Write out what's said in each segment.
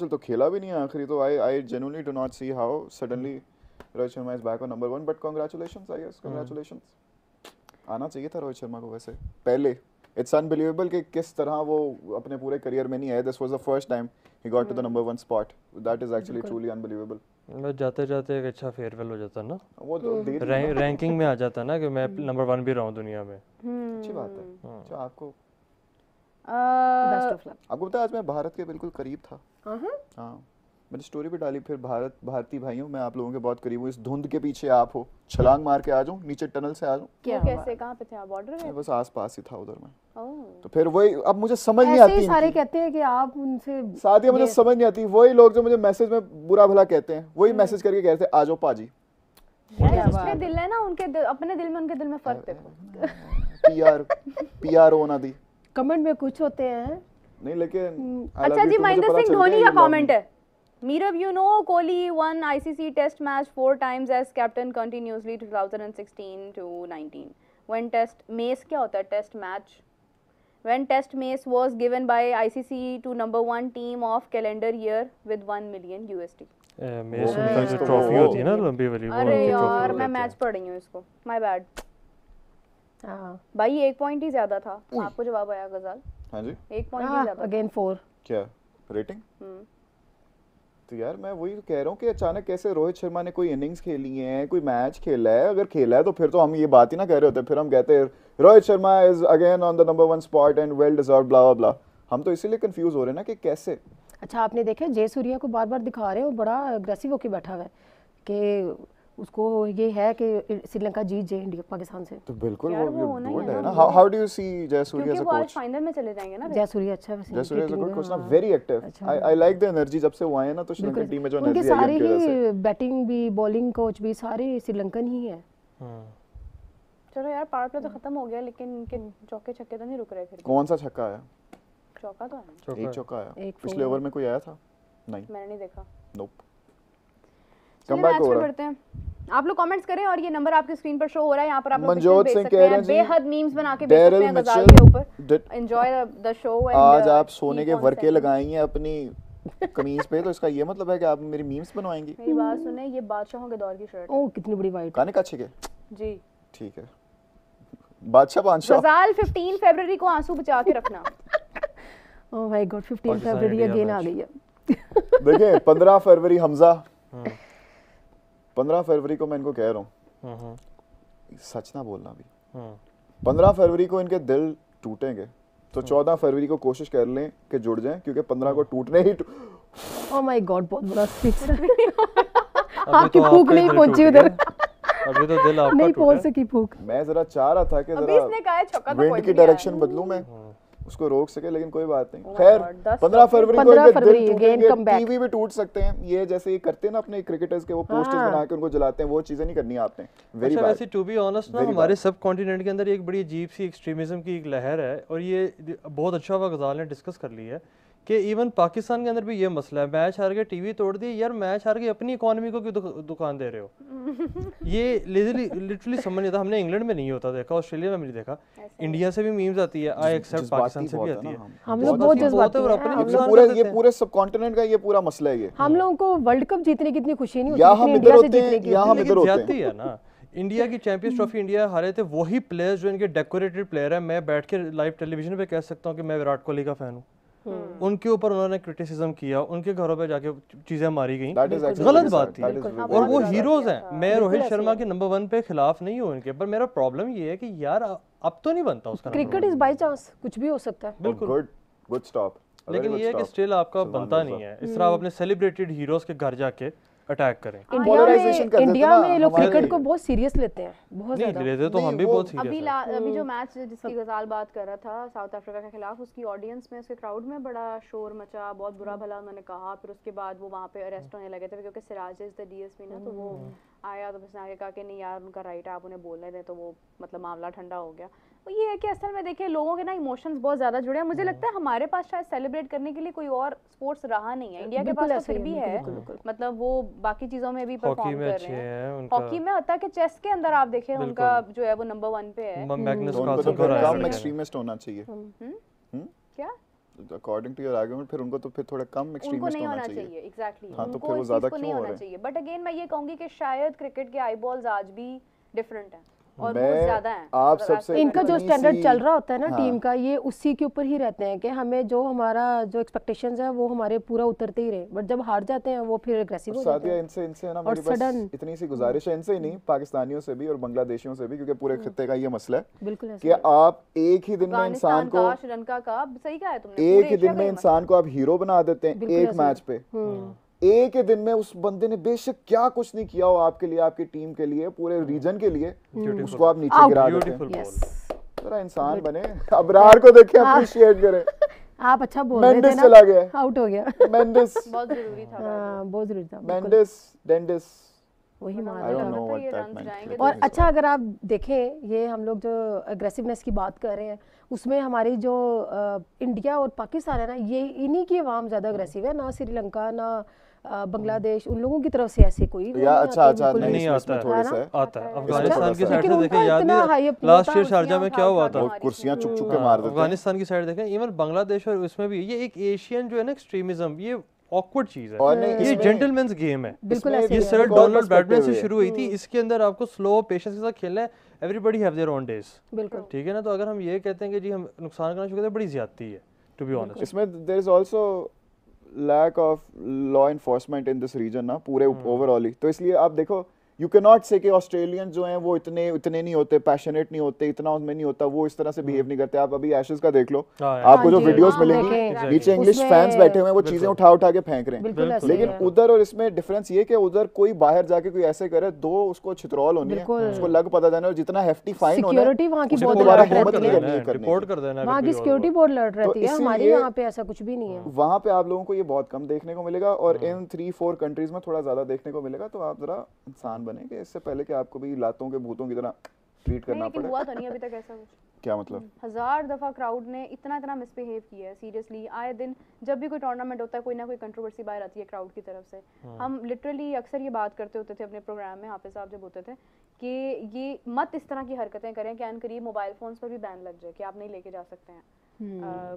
चल तो खेला भी नहीं है आखिरी, तो I genuinely do not see how suddenly Rohit Sharma is back on number 1, but congratulations, I guess congratulations. आना चाहिए था रोहित शर्मा को वैसे पहले। इट्स अनबिलीवेबल कि किस तरह वो अपने पूरे करियर में नहीं आए। This was the first time he got to the number 1 spot, that is actually truly unbelievable. मैं जाते जाते एक अच्छा फेयरवेल हो जाता ना, वो रैंकिंग में आ जाता ना कि मैं नंबर 1 भी रहा हूँ दुनिया में। अच्छी बात है। अच्छा आपको बेस्ट ऑफ लक। आपको पता है आज मैं भारत के बिल्कुल करीब था। हाँ मैंने स्टोरी भी डाली, फिर भारतीय भाइयों मैं आप लोगों के बहुत करीब हूँ। इस धुंध के पीछे आप हो, छलांग मार के आ जाऊँ नीचे टनल से आ जाऊँ। क्या कैसे कहाँ पे थे आप? बॉर्डर में? बस आसपास ही था उधर में। तो फिर वही अब मुझे समझ नहीं आती, सारे कहते हैं कि आप उनसे साथ मुझे समझ नहीं आती, वही लोग जो मुझे मैसेज में बुरा भला कहते हैं वही मैसेज करके कहते हैं आ जाओ पाजी। जिसके दिल है ना उनके अपने दिल में उनके दिल में फर्क देखो। पीआर होना दी कमेंट में कुछ होते हैं नहीं, लेकिन अच्छा जी महेंद्र सिंह धोनी का कमेंट है। Mirav, you know Kohli won ICC Test match 4 times as captain continuously 2016 to 19. When Test Mace क्या होता है? Test match. When Test Mace was given by ICC to number 1 team of calendar year with 1 million USD. Mess उनका जो trophy होती है ना लंबी वाली, वो अरे यार मैं मैच पढ़ रही हूँ इसको, माय बैड। भाई 1 पॉइंट ही ज्यादा था। आपको जवाब आया गजाल? हाँ जी 1 पॉइंट ही ज्यादा। अगेन 4 क्या रेटिंग? तो यार मैं वही कह रहा हूँ कि अचानक कैसे रोहित शर्मा ने कोई इनिंग्स खेली है, कोई मैच खेला है। अगर खेला है तो फिर तो हम ये बात ही ना कह रहे होते, फिर हम कहते हैं Rohit Sharma is again on the number 1 spot and well deserved blah blah blah. हम तो इसीलिए कंफ्यूज हो रहे हैं ना कि कैसे। अच्छा आपने देखा जय सूर्या को बार बार दिखा रहे हो, बड़ा अग्रेसिव होके बैठा हुआ है कि उसको ये है कि श्रीलंका जीत जाए इंडिया पाकिस्तान से। तो बिल्कुल वो डूड है ना। हाउ डू यू सी जय सूर्या एज अ कोच? क्योंकि वो फाइनल में चले जाएंगे ना। जय सूर्या अच्छा वैसे Jayasuriya is a good coach ना, very active. I like the energy जब से वो आए ना, तो श्रीलंकन टीम में जो एनर्जी आई है उनकी वजह से। बैटिंग भी बॉलिंग कोच भी सारे श्रीलंकन ही है। चलो यार पावर प्ले तो खत्म हो गया, लेकिन इनके चौके छक्के तो नहीं रुक रहे फिर। कौन सा छक्का आया? चौका तो है, एक चौका आया। पिछले ओवर में कोई आया था? नहीं मैंने नहीं देखा। नोप। कम बैक हो रहा है। आप लोग कमेंट्स करें और ये नंबर आपकी स्क्रीन पर शो हो रहा है, यहाँ पर आप लोग मनजोत सिंह कह रहे हैं बेहद मीम्स बना के भेज सकते हैं गजाल के ऊपर। एंजॉय द शो एंड आज आप सोने के वर्के लगाएंगे अपनी कमीज पे, तो इसका ये मतलब है कि आप मेरी मीम्स बनवाएंगी। मेरी बात सुने, ये बादशाहों के दौर की शर्ट। ओह कितनी बड़ी वाइट। काने का छिके जी ठीक है। बादशाह गजाल 15 फरवरी को आंसू बचा के रखना। ओह माय गॉड 15 फरवरी अगेन आ गई है। देखिए 15 फरवरी हमजा, 15 फरवरी को मैं इनको कह रहा हूँ सच ना बोलना भी। 15 फरवरी को इनके दिल टूटेंगे तो 14 फरवरी को कोशिश कर लें कि जुड़ जाएं, क्योंकि 15 को टूटने ही ओह माय गॉड बहुत बड़ा स्पीच। आपकी भूख नहीं पहुंची उधर। अभी तो दिल आपका नहीं पहुंच सकी भूख। मैं जरा चाह रहा था कि अभी इसने कहा है छक्का तो विंड की डायरेक्शन बदलूं मैं, उसको रोक सके, लेकिन कोई बात नहीं। खैर 15 फरवरी को टीवी भी टूट सकते हैं, ये जैसे ये करते हैं ना अपने क्रिकेटर्स के, वो पोस्टर्स बना के उनको जलाते हैं, वो चीजें नहीं करनी आपने। Very bad. वैसे टू बी ऑनेस्ट ना हमारे सब कॉन्टिनेंट के अंदर एक बड़ी अजीब सी एक्सट्रीमिज्म की एक लहर है, और ये बहुत अच्छा हुआ गजाल ने डिस्कस कर ली है कि इवन पाकिस्तान के अंदर भी ये मसला है। मैच हार के टीवी तोड़ दी यार, मैच हार के अपनी इकोनॉमी को क्यों दुकान दे रहे हो? ये लिटरली समझ नहीं आता। हमने इंग्लैंड में नहीं होता देखा, ऑस्ट्रेलिया में नहीं देखा, इंडिया से भी मीम्स आती है, आई एक्सेप्ट पाकिस्तान से भी आती है। हम लोग बहुत जज्बाती हैं, और अपने नुकसान करते हैं। ये पूरे सब कॉन्टिनेंट का ये पूरा मसला है। ये हम लोगों को वर्ल्ड कप जीतने की इतनी खुशी नहीं होती या हम इधर होते हैं या हम इधर होते हैं ना। इंडिया की चैंपियंस ट्रॉफी इंडिया हारे थे वही प्लेयर्स जो इनके डेकोरेटेड प्लेयर है। मैं बैठ के लाइव टेलीविजन पे कह सकता हूँ कि मैं विराट कोहली का फैन हूँ। उनके ऊपर उन्होंने क्रिटिसिज्म किया, उनके घरों पे जाके चीजें मारी गई, गलत बात थी। और वो हीरोज हैं। मैं रोहित शर्मा के नंबर 1 पे खिलाफ नहीं हूँ इनके, पर मेरा प्रॉब्लम ये है कि यार अब तो नहीं बनता उसका। क्रिकेट इज बाय चांस, कुछ भी हो सकता है। बिल्कुल गुड स्टॉप। लेकिन ये है कि स्टिल आपका बनता नहीं है इस तरह आप अपने सेलिब्रेटेड हीरोज के घर जाके अटैक करें। इंडिया में लोग क्रिकेट को बहुत सीरियस लेते हैं, बहुत ज्यादा लेते तो हम भी बहुत सीरियस हैं। अभी जो मैच जिसकी गजाल बात कर रहा था साउथ अफ्रीका के खिलाफ, उसकी ऑडियंस में, उसके क्राउड में बड़ा शोर मचा, बहुत बुरा भला उन्होंने कहा। फिर उसके बाद वो वहाँ पे अरेस्ट होने लगे थे क्योंकि सिराज इज द डीएसपी ना, तो वो आया तो उसने आगे कहा कि नहीं यार उनका राइट है, आप उन्हें बोलने दें, तो वो मतलब मामला ठंडा हो गया। तो ये है कि असल में देखिए लोगों के ना इमोशंस बहुत ज्यादा जुड़े हैं। मुझे लगता है हमारे पास शायद सेलिब्रेट करने के लिए कोई और स्पोर्ट्स रहा नहीं है। इंडिया के पास तो फिर भी है, मतलब वो बाकी चीजों में भी परफॉर्म कर रहे हैं। हॉकी में होता है कि चेस के अंदर आप देखें उनका जो है वो नंबर 1 पे है। मैग्नस कार्लसन को एक्सट्रीमिस्ट होना चाहिए। क्या अकॉर्डिंग टू योर आर्गुमेंट फिर उनको तो फिर थोड़ा कम उनको एक्सट्रीमिस्ट नहीं होना होना चाहिए। चाहिए एग्जैक्टली हाँ, तो उनको फिर वो इस ज़्यादा चीज को क्यों नहीं हो होना रहे हैं? चाहिए। बट अगेन मैं ये कहूंगी कि शायद क्रिकेट के आईबॉल्स आज भी डिफरेंट हैं और बहुत मैं ज्यादा हैं। आप मतलब सबसे as इनका जो इतनी स्टैंडर्ड सी- चल रहा होता है ना हाँ। टीम का, ये उसी के ऊपर ही रहते हैं कि हमें जो हमारा जो एक्सपेक्टेशंस है वो हमारे पूरा उतरते ही रहे, बट जब हार जाते हैं वो फिर एग्रेसिव हो जाते सादिया हैं। इनसे है ना और मेरी बस sudden- इतनी सी गुजारिश है, इनसे ही नहीं पाकिस्तानियों से भी और बांग्लादेशियों से भी, क्योंकि पूरे खित्ते का ये मसला है बिल्कुल कि ऐसा आप एक ही दिन में अफगानिस्तान इंसान को का, श्रीलंका का, सही कहा है तुमने, एक पूरे ही दिन एशिया का में ये इंसान को आप हीरो बना देते हैं बिल्कुल एक ऐसे मैच पे। एक ही दिन में उस बंदे ने बेशक क्या कुछ नहीं किया हो आपके लिए, आपकी टीम के लिए, पूरे रीजन के लिए, उसको आप नीचे गिरा देते हैं। Beautiful yes ball. जरा इंसान बने, अबरार को देखे अप्रिशिएट करें। आप अच्छा बोल रहे थे मेंडिस ना, चला गया, आउट हो गया। मेंडिस, बहुत जरूरी था। हाँ, बहुत जरूरी था, बिल्कुल मेंडिस, डेंडिस, वही मार I don't रहा know था। what ये that runs meant. जाएंगे और अच्छा अगर आप देखें, ये हम लोग जो अग्रेसिवनेस की बात कर रहे हैं उसमें हमारी जो इंडिया और पाकिस्तान है ना, ये इन्हीं की आवाम ज़्यादा अग्रेसिव है, ना श्रीलंका ना बांग्लादेश, उन लोगों की तरफ से ऐसे कोई वो या नहीं अच्छा आते, अच्छा बिल्कुल नहीं नहीं इसमें आता थोड़े है से ना? आता है। आता है। अफगानिस्तान की साइड लेकिन से उनका देखें, याद इतना नहीं हाई अपील लास्ट था, ईयर शारजा में क्या हुआ था? वो कुर्सियां चुक चुक के मार देते हैं। अफगानिस्तान की साइड देखें, इवन बांग्लादेश और उसमें भी ये एक एशियन जो है ना एक्सट्रीमिज्म, ये ऑकवर्ड चीज है। और नहीं ये इसमें- जेंटलमैन्स गेम है। बिल्कुल इसमें ऐसे ये ही है। सर एक और डोनाल्ड बैटमैन perspective से है। शुरू हुई थी, इसके अंदर आपको स्लो पेशेंस के साथ खेलना है। Everybody have their own days, बिल्कुल ठीक है ना? तो अगर हम ये कहते हैं कि जी हम नुकसान करना शुरू करते हैं, बड़ी ज्यादती है टू बी ऑनेस्ट। इसमें there is also lack of law enforcement in this region ना, पूरे ओवरऑल ही। तो इसलिए आप देखो, यू कैन नॉट से कि ऑस्ट्रेलियन जो हैं वो इतने नहीं होते, पैशनेट नहीं होते, इतना उनमें नहीं होता, वो इस तरह से बिहेव नहीं करते। आप अभी एशेस का देख लो, आपको हाँ जो जी, वीडियोस हाँ, मिलेंगी देखें। नीचे इंग्लिश उसमें- फैंस बैठे हुए हैं, वो चीजें उठा उठा के फेंक रहे हैं। बिल्कुल ऐसे लेकिन ही है। उधर और इसमें डिफरेंस ये कि उधर कोई बाहर जाके कोई ऐसे करे, दो उसको छितरौल होनी है, बिल्कुल। उसको लग पता जाना, और जितना हेफ्टी फाइन होना है, सिक्योरिटी वहाँ की उसको बहुत दोबारा लड़ हिम्मत रहती नहीं है, करनी है करने रिपोर्ट की। कर देना। वहाँ अगर की कोई और सिक्योरिटी हुआ। बहुत लड़ रहती है, हमारे इसीलिए- यहाँ पे ऐसा कुछ भी नहीं है। वहाँ पे आप लोगों को ये बहुत कम देखने को मिलेगा, और इन 3-4 कंट्रीज में थोड़ा ज्यादा देखने को मिलेगा। तो आप जरा इंसान बने कि इससे पहले कि आपको भी लातों के भूतों की तरह ट्रीट करना लेकिन पड़े। हुआ तो नहीं अभी तक ऐसा कुछ। क्या मतलब? 1000 दफा क्राउड ने इतना मिसबिहेव किया है सीरियसली। आए दिन जब भी कोई टूर्नामेंट होता है, कोई ना कोई कंट्रोवर्सी बाहर आती है क्राउड की तरफ से। हम लिटरली अक्सर ये बात करते होते थे अपने प्रोग्राम में, हाफिज साहब जब होते थे, कि ये मत इस तरह की हरकतें करें कि अनकरीब मोबाइल फोन्स पर भी बैन लग जाए कि आप नहीं लेके जा सकते हैं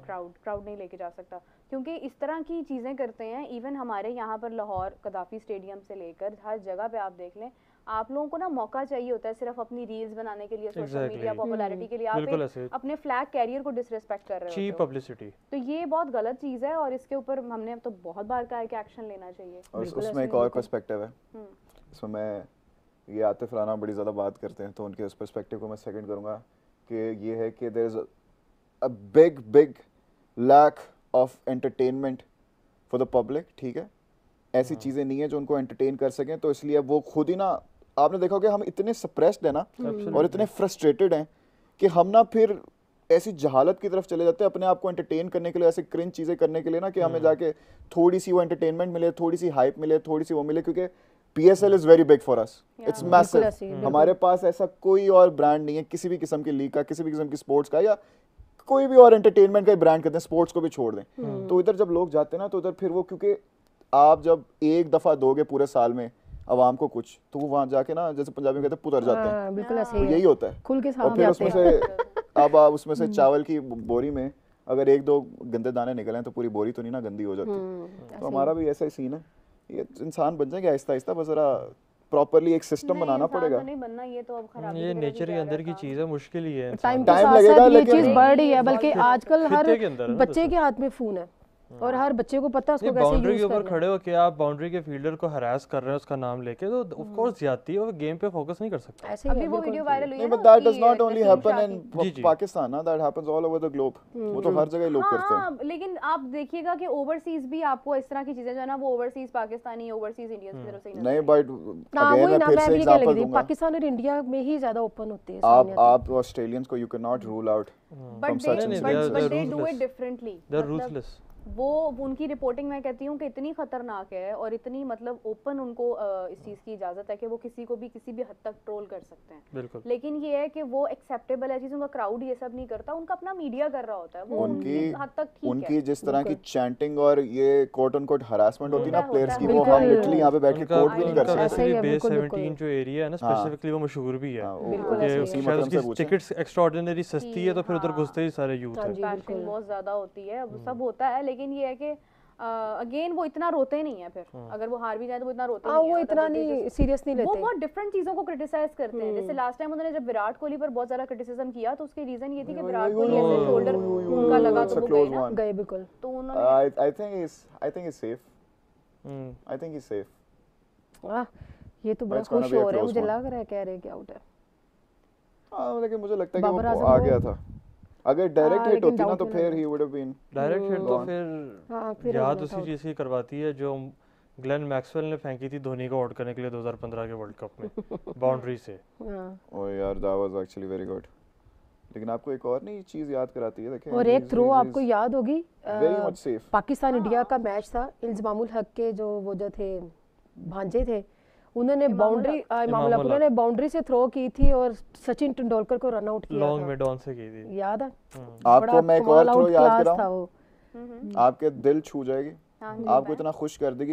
क्राउड नहीं लेके जा सकता, क्योंकि इस तरह की चीज़ें करते हैं। इवन हमारे यहाँ पर लाहौर कदाफी स्टेडियम से लेकर हर जगह पे आप देख लें, आप लोगों को ना मौका चाहिए होता है सिर्फ अपनी रील्स बनाने के लिए, सोशल मीडिया पॉपुलैरिटी के लिए। बिल्कुल आप ऐसे। अपने फ्लैग कैरियर को डिसरिस्पेक्ट कर रहे हो, चीप पब्लिसिटी। तो ये बहुत गलत चीज़ है, और इसके ऊपर हमने तो बहुत बार कहा है कि एक्शन लेना चाहिए। और बिल्कुल उसमें ऐसे एक ही और बिल्कुल। पर्सपेक्टिव है, इसमें मैं ये आतिफ राना बड़ी ज़्यादा बात करते हैं, तो उनके उस पर्सपेक्टिव को मैं सेकंड करूँगा कि ये है कि there is a big lack of entertainment for the public. ठीक है, ऐसी चीज़ें नहीं है जो उनको एंटरटेन कर सकें, तो इसलिए वो खुद ही ना, आपने देखा कि हम इतने सप्रेस्ड हैं ना और इतने फ्रस्ट्रेटेड हैं कि हम ना फिर ऐसी जहालत की तरफ चले जाते हैं अपने आप को एंटरटेन करने के लिए, ऐसे क्रिंज चीज़ें करने के लिए ना, कि हमें जाके थोड़ी सी वो एंटरटेनमेंट मिले, थोड़ी सी हाइप मिले, थोड़ी सी वो मिले, क्योंकि PSL is very big for us, it's massive. ऐसे ही, हमारे पास ऐसा कोई और ब्रांड नहीं है किसी भी किस्म की लीग का, किसी भी किस्म की स्पोर्ट्स का, या कोई भी और एंटरटेनमेंट का ब्रांड करते हैं, स्पोर्ट्स को भी छोड़ दें। तो इधर जब लोग जाते हैं ना, तो इधर फिर वो, क्योंकि आप जब एक दफ़ा दोगे पूरे साल में आवाम को कुछ, तो वो वहाँ जाके ना, जैसे पंजाबी में कहते हैं, पुतर जाते हैं। हाँ, बिल्कुल ऐसे तो ही यही है, होता है। खुल के और साथ फिर जाते उसमें हैं। से अब आप उसमें से चावल की बोरी में अगर 1-2 गंदे दाने निकले तो पूरी बोरी तो नहीं ना गंदी हो जाती। तो हमारा भी ऐसा ही सीन है, ये इंसान बन जाएंगे आहिस्ता आहिस्ता, बस जरा प्रॉपरली एक सिस्टम बनाना पड़ेगा। नहीं बनना, ये तो अब खराब ये नेचर के अंदर की चीज़ है, मुश्किल ही है। टाइम के Time साथ लगेगा, साथ ये लेकिन- चीज बढ़ रही है, बल्कि आजकल हर खित्ते के अंदर है ना बच्चे के हाथ में फोन है, और हर बच्चे को पता है उसको कैसे बाउंड्री के यूज ऊपर करना है। खड़े हो के आप बाउंड्री के फील्डर को हरास कर रहे हैं उसका नाम लेके, तो ऑफ कोर्स ज्यादती है, वो गेम पे फोकस नहीं कर सकता। ऐसे ही अभी है, वो बिल्कुल। वीडियो वायरल हुई नहीं, है but ना that उसकी, does not only Naseem happen Shah in की। जी, जी। पाकिस्तान ना, that happens all over the globe। वो तो हर जगह लोग करते हैं। हाँ, लेकिन आप देखिएगा कि ओवरसीज भी आपको इस तरह की चीजें जो है ना, वो ओवरसीज पाकिस्तानी, ओवरसीज इंडियंस की तरफ से ही नजर नहीं, आएंगी। बट हाँ अगेन वही मैं ना, फिर मैं से भी कहने एग्जांपल लगी थी, दूंगा। पाकिस्तान और इंडिया में ही ज्यादा ओपन होते हैं सामने आते आप ऑस्ट्रेलियंस को you can not rule out But from they such नहीं, incidents। they are but they do ruthless. it differently. They're मतलब ruthless. वो उनकी रिपोर्टिंग मैं कहती हूँ कि इतनी खतरनाक है और इतनी मतलब ओपन उनको इस चीज़ की इजाज़त है कि वो किसी को भी किसी भी हद तक ट्रोल कर सकते हैं। बिल्कुल। लेकिन ये है कि वो एक्सेप्टेबल है चीज़, उनका क्राउड ये सब नहीं करता, उनका अपना मीडिया कर रहा होता है, वो उनकी हद तक ठीक है। उनकी जिस तरह की चैंटिंग और ये कोट ऑन कोट हरासमेंट होती है ना प्लेयर्स की, वो बिल्कुल। हम लिटरली यहाँ पे बैठ के उनका कोट भी नहीं कर उनका सकते। वैसे भी ऐसा ही है, बेस बिल्कुल, 17 जो एरिया है ना हाँ। स्पेसिफिकली वो मशहूर भी है बिल्कुल कि ऐसे ही है। उसी शायद मतलब से उसकी पूछें। टिकट्स एक्स्ट्राऑर्डिनरी सस्ती है तो फिर उधर हाँ। घुसते ही सारे यूथ हाँ है। जी, पैशन बिल्कुल। बहुत ज्यादा होती है, अब सब होता है, लेकिन ये है कि अगेन वो इतना रोते नहीं है फिर, अगर वो हार भी जाए तो वो इतना रोते हाँ नहीं है, वो मतलब इतना they नहीं just- सीरियस नहीं वो लेते। बहुत डिफरेंट चीजों को क्रिटिसाइज करते हैं। जैसे लास्ट टाइम उन्होंने जब विराट कोहली पर बहुत ज्यादा क्रिटिसिज्म किया तो उसकी रीजन ये थी कि विराट कोहली ऐसे शोल्डर उनका लगा तो वो गए ना, गए बिल्कुल। तो उन्होंने I think he's safe. I think he's safe. ये तो बड़ा it's gonna खुश be a हो रहा है, close मुझे one. लग रहा है कह रहे कि आउट है। हाँ, लेकिन मुझे लगता है कि बाबर वो आजम आ को- गया था। अगर डायरेक्ट हिट लेकिन होती ना doubt तो नहीं फिर लगा। he would have been direct hit तो gone. हाँ, फिर फिर याद हो उसी जाता चीज़ की करवाती है जो ग्लेन मैक्सवेल ने फेंकी थी धोनी को आउट करने के लिए 2015 के वर्ल्ड कप में बाउंड्री से। हाँ। Oh यार, that was actually very good. लेकिन आपको एक और नई चीज याद कराती है, देखें। और एक थ्रो आपको याद होगी, very much safe. Pakistan India का मैच था, इल्ज़ामुल हक के वो जो थे भांजे थे, उन्होंने बाउंड्री इमामुल हक उन्होंने बाउंड्री से थ्रो की थी और सचिन तेंदुलकर को रन आउट किया लॉन्ग था। में डॉन से की थी। याद है? आपको मैं एक और थ्रो याद था कराऊं, वो। आपके दिल छू जाएगी, हाँ जी, आपको इतना खुश कर देगी।